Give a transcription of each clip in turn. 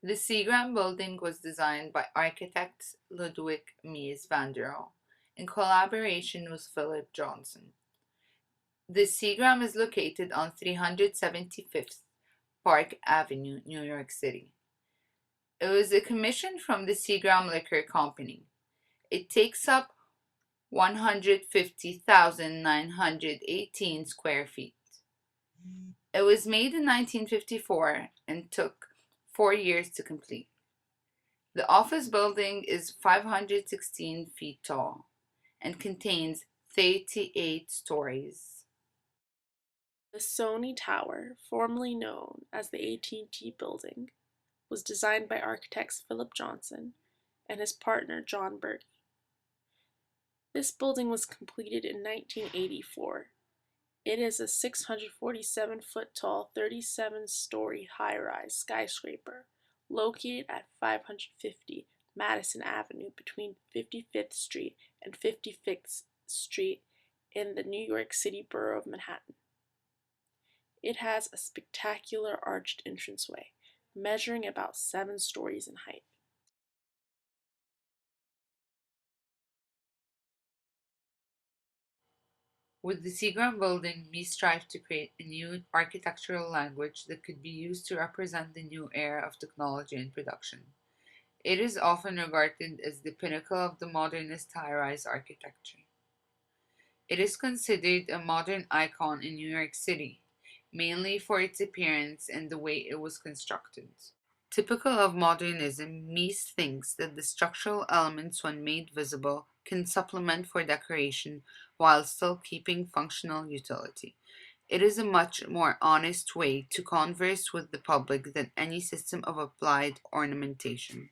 The Seagram building was designed by architect Ludwig Mies van der Rohe in collaboration with Philip Johnson. The Seagram is located on 375th Park Avenue, New York City. It was a commission from the Seagram Liquor Company. It takes up 150,918 square feet. It was made in 1954 and took 4 years to complete. The office building is 516 feet tall and contains 38 stories. The Sony Tower, formerly known as the AT&T Building, was designed by architects Philip Johnson and his partner John Bertie. This building was completed in 1984. It is a 647-foot tall, 37-story high-rise skyscraper located at 550 Madison Avenue between 55th Street and 55th Street in the New York City borough of Manhattan. It has a spectacular arched entranceway, measuring about 7 stories in height. With the Seagram building, we strive to create a new architectural language that could be used to represent the new era of technology and production. It is often regarded as the pinnacle of the modernist high-rise architecture. It is considered a modern icon in New York City, mainly for its appearance and the way it was constructed. Typical of modernism, Mies thinks that the structural elements, when made visible, can supplement for decoration while still keeping functional utility. It is a much more honest way to converse with the public than any system of applied ornamentation.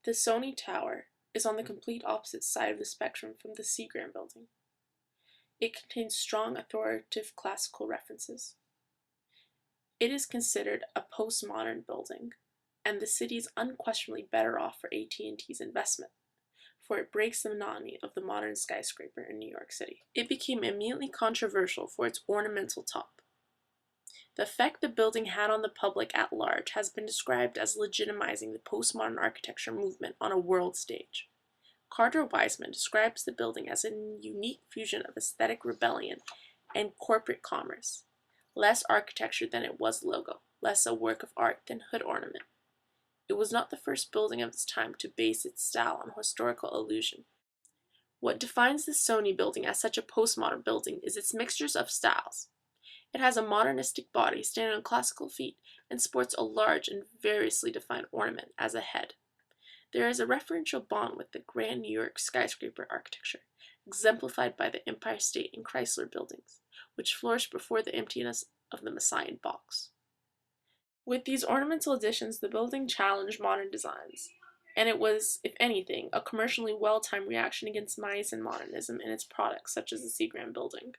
The Sony Tower is on the complete opposite side of the spectrum from the Seagram building. It contains strong authoritative classical references. It is considered a postmodern building, and the city is unquestionably better off for AT&T's investment, for it breaks the monotony of the modern skyscraper in New York City. It became immediately controversial for its ornamental top. The effect the building had on the public at large has been described as legitimizing the postmodern architecture movement on a world stage. Carter Wiseman describes the building as a unique fusion of aesthetic rebellion and corporate commerce. Less architecture than it was logo, less a work of art than hood ornament. It was not the first building of its time to base its style on historical allusion. What defines the Sony building as such a postmodern building is its mixtures of styles. It has a modernistic body standing on classical feet and sports a large and variously defined ornament as a head. There is a referential bond with the grand New York skyscraper architecture, exemplified by the Empire State and Chrysler buildings, which flourished before the emptiness of the Messiah box. With these ornamental additions, the building challenged modern designs, and it was, if anything, a commercially well-timed reaction against Mies and modernism in its products, such as the Seagram building.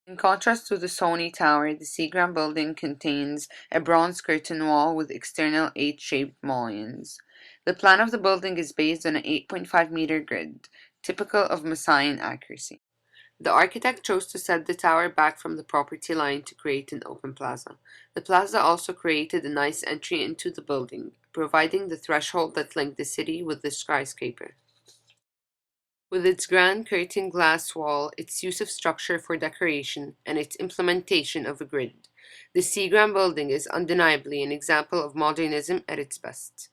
In contrast to the Sony Tower, the Seagram building contains a bronze curtain wall with external H-shaped mullions. The plan of the building is based on an 8.5-meter grid, typical of Messiaen accuracy. The architect chose to set the tower back from the property line to create an open plaza. The plaza also created a nice entry into the building, providing the threshold that linked the city with the skyscraper. With its grand curtain glass wall, its use of structure for decoration, and its implementation of a grid, the Seagram building is undeniably an example of modernism at its best.